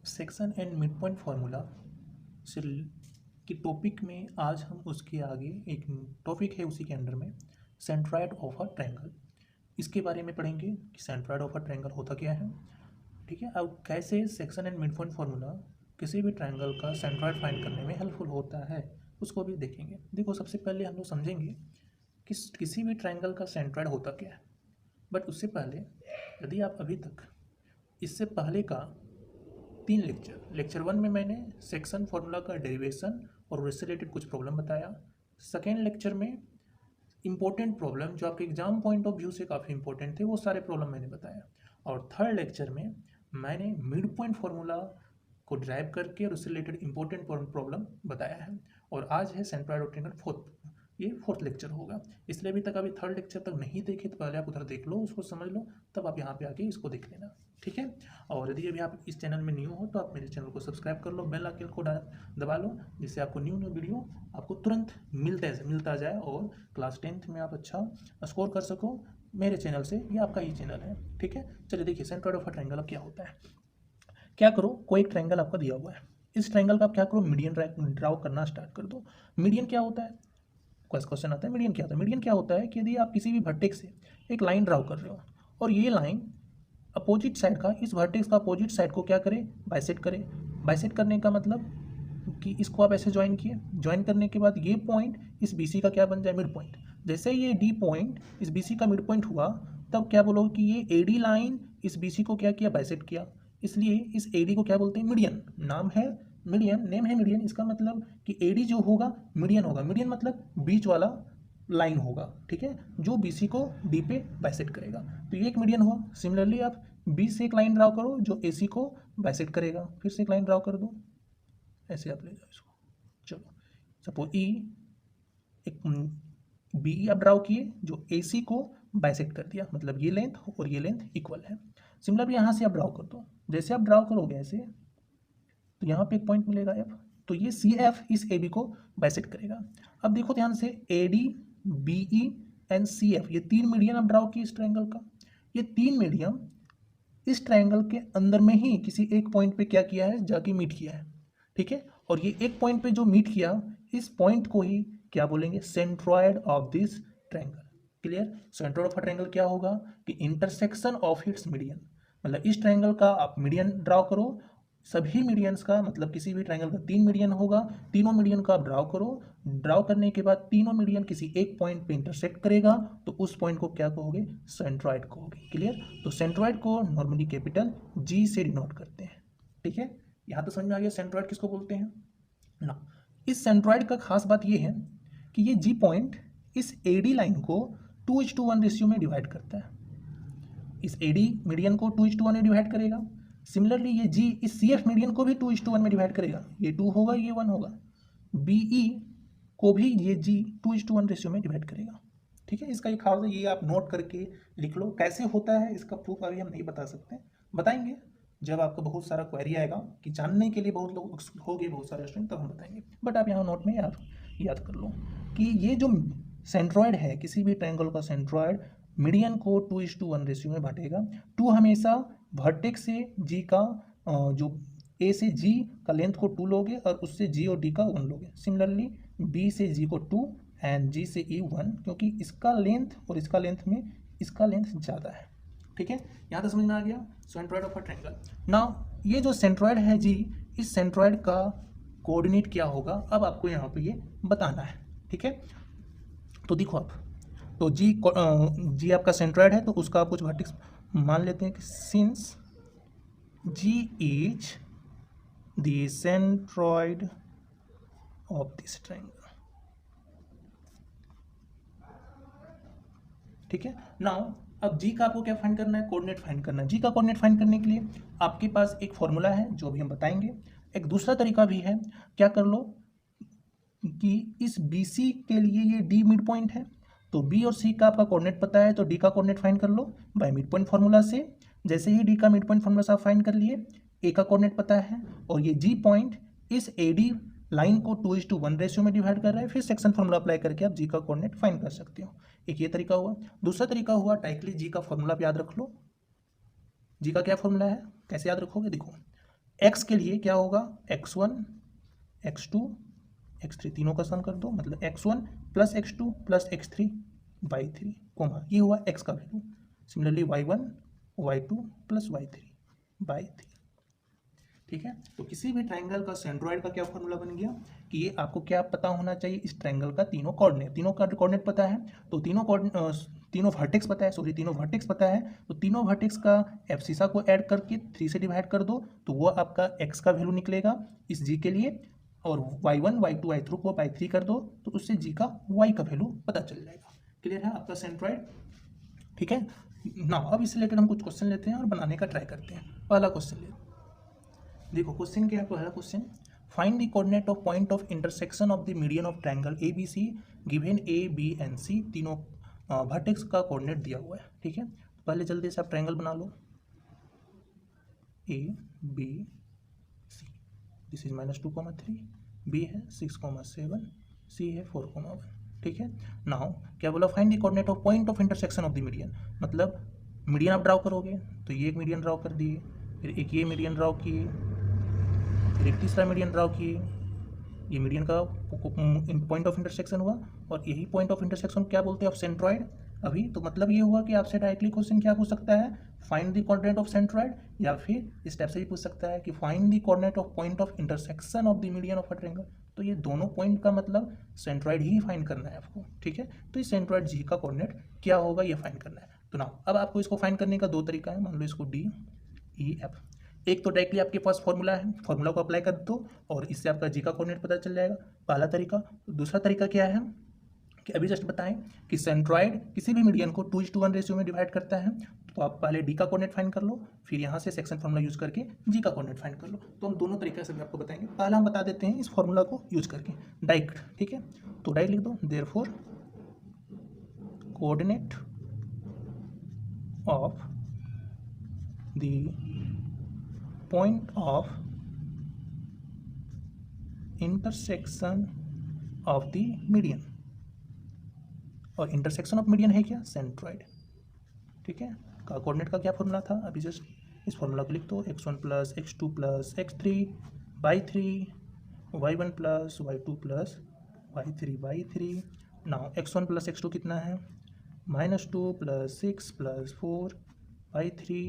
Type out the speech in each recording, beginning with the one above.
Section and mid point formula से की topic में आज हम उसके आगे एक टॉपिक है उसी के अंडर में सेंट्रॉयड ऑफ अ ट्रायंगल, इसके बारे में पढ़ेंगे कि सेंट्रॉयड ऑफ अ ट्रायंगल होता क्या है। ठीक है, अब कैसे section and mid point formula किसी भी ट्रायंगल का सेंट्रॉयड फाइंड करने में हेल्पफुल होता है उसको भी देखेंगे। देखो, सबसे पहले हम लोग समझेंगे कि किसी भी ट्रायंगल का सेंट्रॉयड होता क्या है। बट उससे पहले यदि आप अभी तक इससे पहले का 3 लेक्चर 1 में मैंने सेक्शन फार्मूला का डेरिवेशन और उससे रिलेटेड कुछ प्रॉब्लम बताया। सेकेंड लेक्चर में इंपॉर्टेंट प्रॉब्लम जो आपके एग्जाम पॉइंट ऑफ व्यू से काफ़ी इंपॉर्टेंट थे वो सारे प्रॉब्लम मैंने बताया। और थर्ड लेक्चर में मैंने मिड पॉइंट फार्मूला को ड्राइव करके और उससे रिलेटेड इंपॉर्टेंट प्रॉब्लम बताया है। और आज है सेंट्रॉयड ऑफ ट्रायंगल ये फोर्थ लेक्चर होगा, इसलिए अभी तक अभी थर्ड लेक्चर तक नहीं देखे तो पहले आप उधर देख लो, उसको समझ लो, तब आप यहाँ पे आके इसको देख लेना। ठीक है, और यदि अभी आप इस चैनल में न्यू हो तो आप मेरे चैनल को सब्सक्राइब कर लो, बेल आइकन को दबा लो, जिससे आपको न्यू वीडियो आपको तुरंत मिलता जाए और क्लास 10th में आप अच्छा स्कोर कर सको मेरे चैनल से। ये आपका ही चैनल है। ठीक है, चलिए देखिए सेंट्रॉयड ऑफ अ ट्रायंगल अब क्या होता है। क्या करो, कोई एक ट्रायंगल आपका दिया हुआ है, इस ट्रायंगल का आप क्या करो, मीडियन ड्राउ करना स्टार्ट कर दो। मीडियन क्या होता है, क्वेश्चन आता है मीडियन क्या होता है। मीडियन क्या होता है कि यदि आप किसी भी वर्टेक्स से एक लाइन ड्राउ कर रहे हो और ये लाइन अपोजिट साइड का, इस वर्टेक्स का अपोजिट साइड को क्या करे, बाइसेक्ट करे। बाइसेक्ट करने का मतलब कि इसको आप ऐसे ज्वाइन किए, ज्वाइन करने के बाद ये पॉइंट इस BC का क्या बन जाए, मिड पॉइंट। जैसे ये D पॉइंट इस BC का मिड पॉइंट हुआ तब क्या बोलो कि ये AD लाइन इस BC को क्या किया, बाइसेक्ट किया। इसलिए इस AD को क्या बोलते हैं, मीडियन। नाम है मीडियन, नेम है मीडियन। इसका मतलब कि AD जो होगा मीडियन होगा। मीडियन मतलब बीच वाला लाइन होगा, ठीक है, जो BC को D पे बाइसेक्ट करेगा। तो ये एक मीडियन हुआ। सिमिलरली आप B से एक लाइन ड्राउ करो जो AC को बाइसेक्ट करेगा। फिर से एक लाइन ड्राउ कर दो, ऐसे आप ले जाओ इसको। चलो, सपोज एक BE आप ड्राउ किए जो AC को बाइसेक्ट कर दिया, मतलब ये लेंथ और ये लेंथ इक्वल है। सिमिलरली यहाँ से आप ड्राउ कर दो। जैसे आप ड्राउ करोगे ऐसे तो यहाँ पे एक पॉइंट मिलेगा F, तो ये CF इस AB को बाइसेक्ट करेगा। अब देखो ध्यान से, AD BE एंड CF ये 3 मीडियन आप ड्राउ किए इस ट्रायंगल का। ये 3 मीडियम इस ट्रायंगल के अंदर में ही किसी एक पॉइंट पे क्या किया है, जाके मीट किया है। ठीक है, और ये एक पॉइंट पे जो मीट किया, इस पॉइंट को ही क्या बोलेंगे, centroid of this triangle. Clear, centroid of a triangle क्या होगा कि इंटरसेक्शन ऑफ इट्स मीडियन। मतलब इस ट्रायंगल का आप मीडियन ड्राउ करो, सभी मीडियंस का, मतलब किसी भी ट्रायंगल का 3 मीडियन होगा, तीनों मीडियन का आप ड्राउ करो। ड्राउ करने के बाद तीनों मीडियन किसी एक पॉइंट पे इंटरसेक्ट करेगा तो उस पॉइंट को क्या कहोगे, सेंट्रॉयड कहोगे। क्लियर, तो सेंट्रॉयड को नॉर्मली कैपिटल G से डिनोट करते हैं। ठीक है, यहाँ तो समझ में आ गया सेंट्रॉयड किसको बोलते हैं ना। इस सेंट्रॉयड का खास बात ये है कि ये G पॉइंट इस AD लाइन को 2:1 रेशियो में डिवाइड करता है। इस AD मीडियन को 2:1 में डिवाइड करेगा। सिमिलरली ये G इस CF मीडियन को भी 2:1 में डिवाइड करेगा। ये 2 होगा, ये 1 होगा। BE को भी ये G 2:1 रेशियो में डिवाइड करेगा। ठीक है, इसका एक खास है, ये आप नोट करके लिख लो। कैसे होता है इसका प्रूफ अभी हम नहीं बता सकते, बताएंगे जब आपको बहुत सारा क्वेरी आएगा कि जानने के लिए बहुत लोग होंगे, बहुत सारे स्टूडेंट, तब हम बताएंगे। बट आप यहाँ नोट में याद कर लो कि ये जो सेंट्रॉयड है, किसी भी ट्रायंगल का सेंट्रॉयड मीडियन को 2:1 रेशियो में बांटेगा। 2 हमेशा वर्टेक्स से G का जो A से G का लेंथ को 2 लोगे और उससे G और D का 1 लोगे। सिमिलरली B से G को 2 एंड G से E 1, क्योंकि इसका लेंथ और इसका लेंथ में इसका लेंथ ज़्यादा है। ठीक है, यहाँ तक समझ में आ गया centroid of a triangle. Now ये जो सेंट्रॉयड है G, इस सेंट्रॉयड का कोऑर्डिनेट क्या होगा, अब आपको यहाँ पे ये बताना है। ठीक है, तो देखो आप, तो G आपका सेंट्रॉयड है तो उसका आप कुछ वर्टेक्स मान लेते हैं कि since G is the centroid of this triangle. ठीक है, नाउ अब G का आपको क्या फाइंड करना है, कोऑर्डिनेट फाइंड करना है। G का कोऑर्डिनेट फाइंड करने के लिए आपके पास एक फॉर्मूला है जो भी हम बताएंगे। एक दूसरा तरीका भी है, क्या कर लो कि इस BC के लिए ये D मिड पॉइंट है, तो B और C का आपका कोऑर्डिनेट पता है तो D का कोऑर्डिनेट फाइंड कर लो बाय मिड पॉइंट फार्मूला से। जैसे ही D का मिड पॉइंट फार्मूला से आप फाइंड कर लिए, A का कोऑर्डिनेट पता है और ये G पॉइंट इस AD लाइन को 2:1 रेशियो में डिवाइड कर रहा है। फिर सेक्शन फार्मूला अप्लाई करके आप G का कोऑर्डिनेट फाइंड कर सकते हो। एक ये तरीका हुआ। दूसरा तरीका हुआ, डायरेक्टली G का फॉर्मूला आप याद रख लो। G का क्या फॉर्मूला है, कैसे याद रखोगे, देखो एक्स के लिए क्या होगा, x1 x2 x3 तीनों का सम कर दो, मतलब x1 plus x2 plus x3 y3 coma, ये हुआ x का value. Similarly y1 y2 plus y3 ठीक है। तो किसी भी ट्राइंगल का सेंट्रॉइड का क्या फॉर्मूला बन गया कि ये आपको क्या पता होना चाहिए, इस ट्राइंगल का तीनों का कोऑर्डिनेट पता है, तो तीनों वर्टेक्स पता है, तीनों वर्टेक्स पता है, तो तीनों वर्टेक्स का एब्सिसा को ऐड करके 3 से डिवाइड कर दो, तो वो आपका x का वैल्यू निकलेगा इस g के लिए, और y1 y2 y3 को y3 कर दो, तो उससे g का y का वैल्यू पता चल जाएगा। क्लियर है आपका सेंट्रॉइड, ठीक है ना। अब इससे रिलेटेड हम कुछ क्वेश्चन लेते हैं और बनाने का ट्राई करते हैं। पहला क्वेश्चन ले, देखो क्वेश्चन क्या है। पहला question, find the coordinate of point of intersection of the median of triangle A B C given A B and C, तीनों वर्टेक्स का कोऑर्डिनेट दिया हुआ है, ठीक है। पहले जल्दी से आप ट्रायंगल बना लो, A B C, this is -2,3, B है 6,7, सी है 4,1, ठीक है। नाउ क्या बोला, find the coordinate of point of intersection of the median, मतलब मीडियन आप ड्राउ करोगे, तो ये एक मीडियन ड्राउ कर दिए, फिर एक ये मीडियन ड्राउ किए, फिर एक तीसरा मीडियन ड्राउ किए, ये मीडियन का पॉइंट ऑफ इंटरसेक्शन हुआ, और यही पॉइंट ऑफ इंटरसेक्शन क्या बोलते हैं आप, सेंट्रॉइड। अभी तो मतलब ये हुआ कि आपसे डायरेक्टली क्वेश्चन क्या पूछ सकता है, find the coordinate of centroid, या फिर इस टाइप से भी पूछ सकता है कि find the coordinate of point of intersection of the median of a triangle. तो ये दोनों पॉइंट का मतलब सेंट्रॉइड ही फाइंड करना है आपको, ठीक है। तो इस सेंट्रॉइड जी का कोऑर्डिनेट क्या होगा ये फाइंड करना है। तो ना अब आपको इसको फाइंड करने का दो तरीका है, मान लो इसको डी ई एफ। एक तो डायरेक्टली आपके पास फॉर्मूला है, फॉर्मूला को अप्लाई कर दो और इससे आपका जी का कोऑर्डिनेट पता चल जाएगा, पहला तरीका। दूसरा तरीका क्या है कि अभी जस्ट बताएं कि सेंट्रॉइड किसी भी मीडियन को 2:1 रेशियो में डिवाइड करता है, तो आप पहले डी का कोऑर्डिनेट फाइंड कर लो, फिर यहाँ से सेक्शन फॉर्मूला यूज करके जी का कोऑर्डिनेट फाइंड कर लो। तो हम दोनों तरीके से भी आपको बताएंगे, पहले हम बता देते हैं इस फॉर्मूला को यूज करके डायरेक्ट, ठीक है। तो डायरेक्ट लिख दो, therefore coordinate of the point of intersection of the median, और इंटरसेक्शन ऑफ मीडियन है क्या, सेंट्रॉइड, ठीक है। का कोऑर्डिनेट का क्या फॉर्मूला था, अभी जस्ट इस फॉर्मूला को लिख दो, x1 plus x2 plus x3 y3, y1 plus y2 plus y3 now x1 plus x2 कितना है, -2 plus 6 plus 4 y3,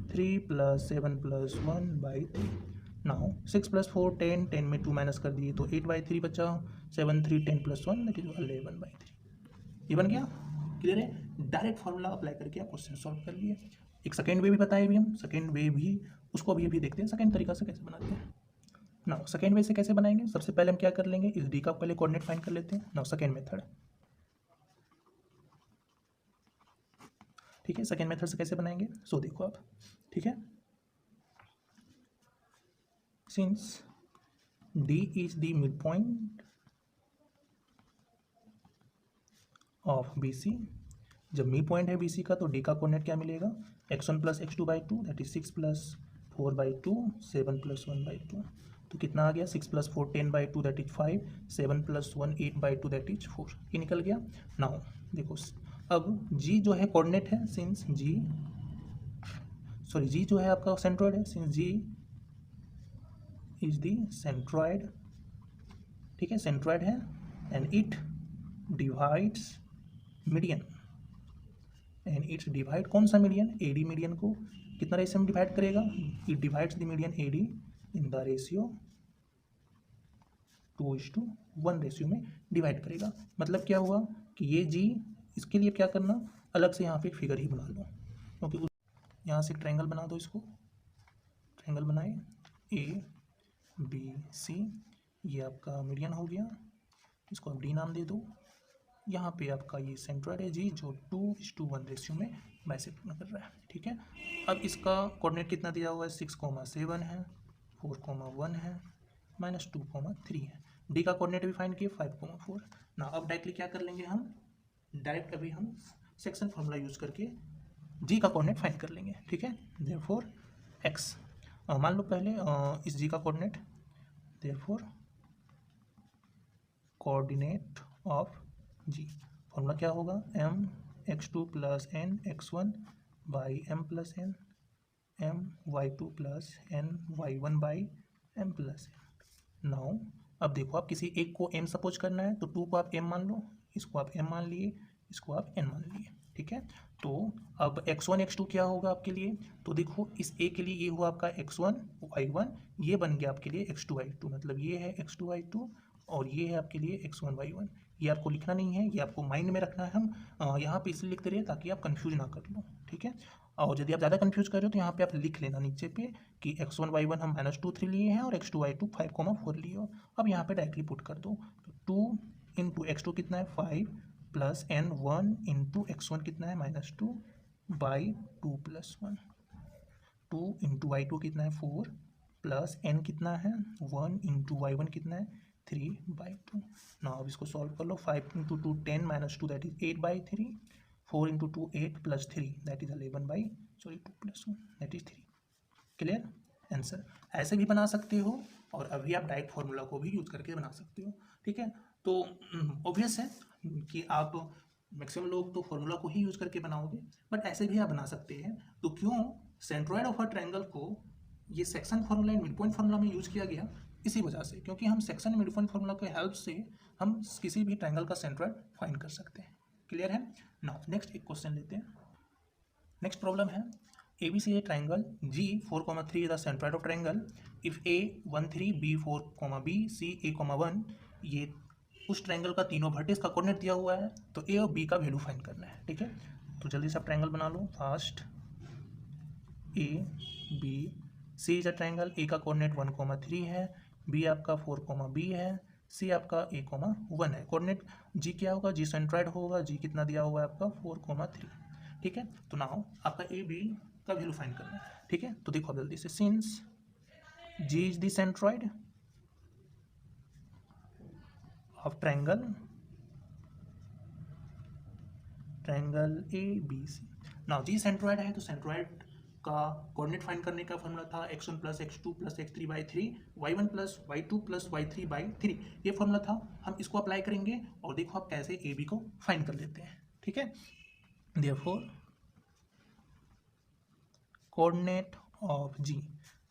3 plus 7 plus 1/3। Now 6 plus 4 10, 10 में 2 माइनस कर दिए तो 8/3 बचा, 7 3 10 प्लस 1 दैट इज 11/3। ये बन गया, क्लियर है। डायरेक्ट फॉर्मूला अप्लाई करके आप क्वेश्चन सॉल्व कर लिए। एक सेकेंड वे भी बताए भी हम, सेकेंड वे भी उसको अभी देखते हैं सेकेंड तरीका से कैसे बनाते हैं। नाउ सेकेंड वे से कैसे बनाएंगे, सबसे पहले हम क्या कर लेंगे, इस डी का पहले कोऑर्डिनेट फाइंड कर लेते हैं। नाउ सेकेंड मेथड, ठीक है। सेकेंड मेथड से कैसे बनाएंगे, सो देखो आप, ठीक है। Since D is the mid point of B C, जब मिड पॉइंट है बी सी का तो डी का कोऑर्डिनेट क्या मिलेगा, x1 plus x2/2 that is 6 plus 4/2, 7 plus 1/2, तो कितना आ गया, 6 plus 4 10/2 that is 5, 7 plus 1 8/2 that is 4, ये निकल गया। नाउ देखो अब g जो है कोऑर्डिनेट है, सिंस g जो है आपका सेंट्रॉइड है, since g is the centroid, ठीक है, सेंट्रॉइड है, and it divides median, and it's divide कौन सा मीडियन, एडी मीडियन को कितना रेशियो में डिवाइड करेगा, it divides the median AD in the ratio 2:1 ratio में डिवाइड करेगा। मतलब क्या हुआ कि ये जी, इसके लिए क्या करना, अलग से यहाँ पे फिगर ही बना लो, क्योंकि यहाँ से ट्रायंगल बना दो, इसको ट्रायंगल बनाए ए बी सी, ये आपका मीडियन हो गया, इसको आप डी नाम दे दो। यहाँ पे आपका ये सेंट्रॉइड है जी, जो 2:1 रेशियो में बाइसेक्ट कर रहा है, ठीक है। अब इसका कोऑर्डिनेट कितना दिया हुआ है, 6,7 है, 4,1 है, -2,3 है। डी का कोऑर्डिनेट भी फाइंड किए 5,4। ना अब डायरेक्टली क्या कर लेंगे हम, डायरेक्ट अभी हम सेक्शन फॉर्मूला यूज करके जी का कोऑर्डिनेट फाइंड कर लेंगे, ठीक है। देयरफॉर एक्स, मान लो पहले इस जी का coordinate, therefore coordinate of G, formula क्या होगा, m x2 plus n x1 by m plus n, my2 plus ny1 by m plus n। Now अब देखो, आप किसी एक को m सपोज करना है तो 2 को आप m मान लो, इसको आप m मान लिए, इसको आप n मान लिए, ठीक है। तो अब x1 x2 क्या होगा आपके लिए, तो देखो इस a के लिए ये हुआ आपका x1 y1, ये बन गया आपके लिए x2 y2, मतलब ये है x2 y2 और ये है आपके लिए x1 y1। ये आपको लिखना नहीं है, ये आपको माइंड में रखना है। हम यहाँ पे इसलिए लिखते रहे ताकि आप कंफ्यूज ना कर लो, ठीक है। और यदि आप ज़्यादा कंफ्यूज कर रहे हो तो यहाँ पे आप लिख लेना नीचे पे कि x1 y1 हम -2 3 लिए हैं और x2 y2 5,4 लिए हो। अब यहाँ पे डायरेक्टली पुट कर दो, तो 2 इंटू x2 कितना है 5 प्लस n1 इंटू x1 कितना है -2 बाई 2 प्लस 1, 2 इंटू y2 कितना है 4 प्लस n कितना है 1 इंटू y1 कितना है 3 बाई 2। ना अब इसको सॉल्व कर लो, 5 into 2 10 -2 that is 8 by 3, 4 into 2 8 plus 3 that is 11 by 2 plus 1 that is 3। Clear answer. ऐसे भी बना सकते हो और अभी आप डायरेक्ट फार्मूला को भी यूज करके बना सकते हो, ठीक है। तो ऑब्वियस है कि आप मैक्सिमम लोग तो फार्मूला को ही यूज करके बनाओगे, बट ऐसे भी आप बना सकते हैं। तो क्यों सेंट्रोइड ऑफ अ ट्रायंगल को ये section formula and mid point formula में यूज किया गया, इसी वजह से, क्योंकि हम सेक्शन मिड पॉइंट फार्मूला के हेल्प से हम किसी भी ट्रायंगल का सेंट्रोइड फाइंड कर सकते हैं। क्लियर है। नाउ नेक्स्ट एक क्वेश्चन लेते हैं। नेक्स्ट प्रॉब्लम है ABC है triangle G 4,3 is the centroid of triangle if A 1 3 B 4, B C A, 1 ये उस ट्रायंगल का तीनों वर्टेक्स का कोऑर्डिनेट दिया हुआ है, तो A और B का वैल्यू फाइंड करना है, ठीक है। तो जल्दी से आप ट्रायंगल बना लो। First A B C is a triangle, A का कोऑर्डिनेट 1,3 है, B आपका 4, B है, C आपका A, 1 है। कोऑर्डिनेट G क्या होगा, G सेंट्रोइड होगा, G कितना दिया हुआ है आपका 4,3, ठीक है। तो नाउ आपका ए बी का वैल्यू फाइंड करना है, ठीक है। तो देखो जल्दी से, since G is the centroid of triangle ABC। Now G centroid है तो सेंट्रोइड का कोऑर्डिनेट फाइंड करने का फॉर्मूला था x1 plus x2 plus x3 by 3, y1 plus y2 plus y3 by 3, ये फॉर्मूला था। हम इसको अप्लाई करेंगे और देखो आप कैसे ए बी को फाइंड कर लेते हैं, ठीक है। Therefore coordinate of G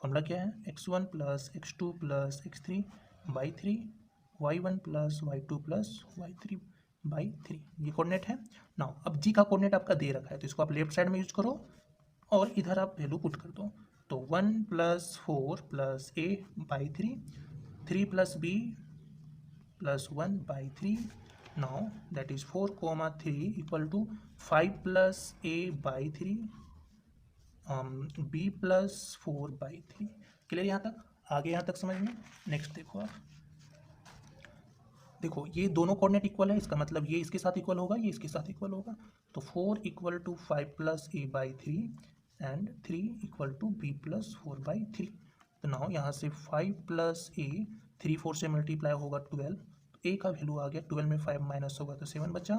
formula क्या है, x1 plus x2 plus x3 by 3, y1 plus y2 plus y3 by 3, ये कोऑर्डिनेट है। नाउ अब G का कोऑर्डिनेट आपका दे रखा है तो इसको आप लेफ्ट साइड में यूज करो और इधर आप वैल्यू पुट कर दो। तो 1 plus 4 plus a by 3, 3 plus b plus 1 by 3, now that is 4,3 equal to 5 plus a by 3 b plus 4 by 3। Clear यहाँ तक, आगे यहाँ तक समझ में। नेक्स्ट देखो आप, देखो ये दोनों कोऑर्डिनेट इक्वल है, इसका मतलब ये इसके साथ इक्वल होगा, ये इसके साथ इक्वल होगा। तो 4 equal to 5 plus a by 3 and 3 equal to b plus 4 by 3। तो नाउ यहाँ से 5 प्लस a 3 4 से मल्टीप्लाई होगा 12, तो a का वैल्यू आ गया 12 में 5 माइनस होगा तो 7 बचा।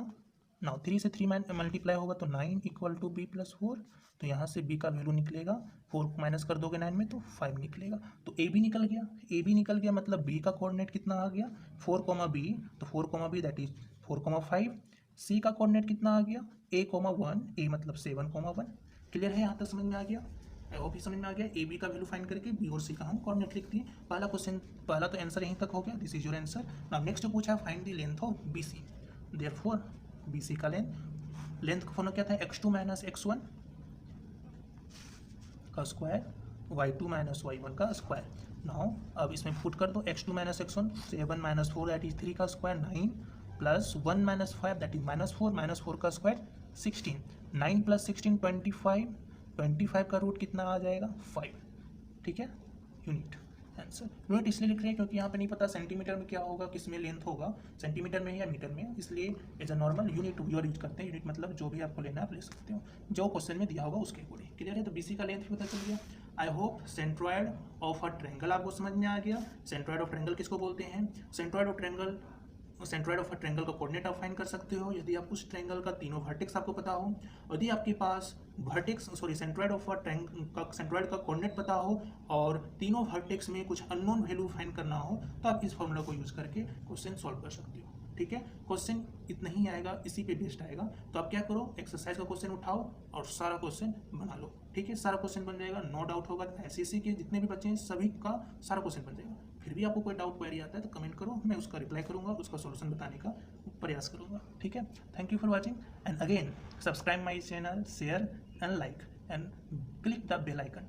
नाउ 3 से 3 मल्टीप्लाई होगा तो 9 इक्वल टू b प्लस 4, तो यहाँ से b का वैल्यू निकलेगा, 4 को माइनस कर दोगे 9 में तो 5 निकलेगा। तो a भी निकल गया, a भी निकल गया, मतलब b का कोऑर्डिनेट कितना आ गया 4, b, तो 4, b दैट इज 4,5। c का कोऑर्डिनेट कितना आ गया a, 1, a मतलब 7,1। क्लियर है, यहाँ तक समझ में आ गया। आई होप समझ में आ गया। ए बी का वैल्यू फाइंड करके बी और सी का हम कोऑर्डिनेट लिख दिए। पहला क्वेश्चन, पहला तो आंसर यहीं तक हो गया, this is your answer. Now next पूछा है find the length of B C. Therefore B C का लेंथ का फॉर्मूला क्या था, x2 माइनस x1 का स्क्वायर, y2 माइनस y1 का स्क्वायर। नाउ अब इसमें पुट कर दो, x2 minus x1 7 minus 4 that is 3 का square 9 plus 1 minus 5 that is minus 4 का स्क्वायर 16, 9 प्लस 16 25, 25 का रूट कितना आ जाएगा 5, ठीक है। यूनिट आंसर, यूनिट इसलिए लिख रहे हैं क्योंकि यहाँ पे नहीं पता सेंटीमीटर में क्या होगा, किस में लेंथ होगा, सेंटीमीटर में या मीटर में, इसलिए as a normal unit use करते हैं। यूनिट मतलब जो भी आपको लेना है आप ले सकते हो, जो क्वेश्चन में दिया होगा उसके अकॉर्डिंग। क्लियर है, तो बीसी का लेंथ भी पता चल गया। I hope centroid of a triangle आपको समझ में आ गया। सेंट्रोइड ऑफ ट्रायंगल किसको बोलते हैं, centroid of triangle, centroid of a triangle का कोऑर्डिनेट आप फाइंड कर सकते हो यदि आप उस ट्रायंगल का तीनों वर्टेक्स आपको पता हो। यदि आपके पास सेंट्रोइड ऑफ अ सेंट्रोइड का कोऑर्डिनेट पता हो और तीनों वर्टेक्स में कुछ अननोन वैल्यू फाइंड करना हो, तो आप इस फॉर्मूला को यूज करके क्वेश्चन सॉल्व कर सकते हो। ठीक है। क्वेश्चन इतना ही आएगा, इसी पे बेस्ड आएगा। तो आप क्या करो, एक्सरसाइज का क्वेश्चन उठाओ और सारा क्वेश्चन बना लो, ठीक है। सारा क्वेश्चन बन जाएगा, नो डाउट होगा। एसएससी के जितने भी बच्चे हैं सभी का सारा क्वेश्चन बन जाएगा। फिर भी आपको कोई डाउट क्वेरी आता है तो कमेंट करो, मैं उसका रिप्लाई करूंगा, उसका सॉल्यूशन बताने का प्रयास करूंगा, ठीक है। Thank you for watching and again subscribe my channel, share and like and click the bell icon.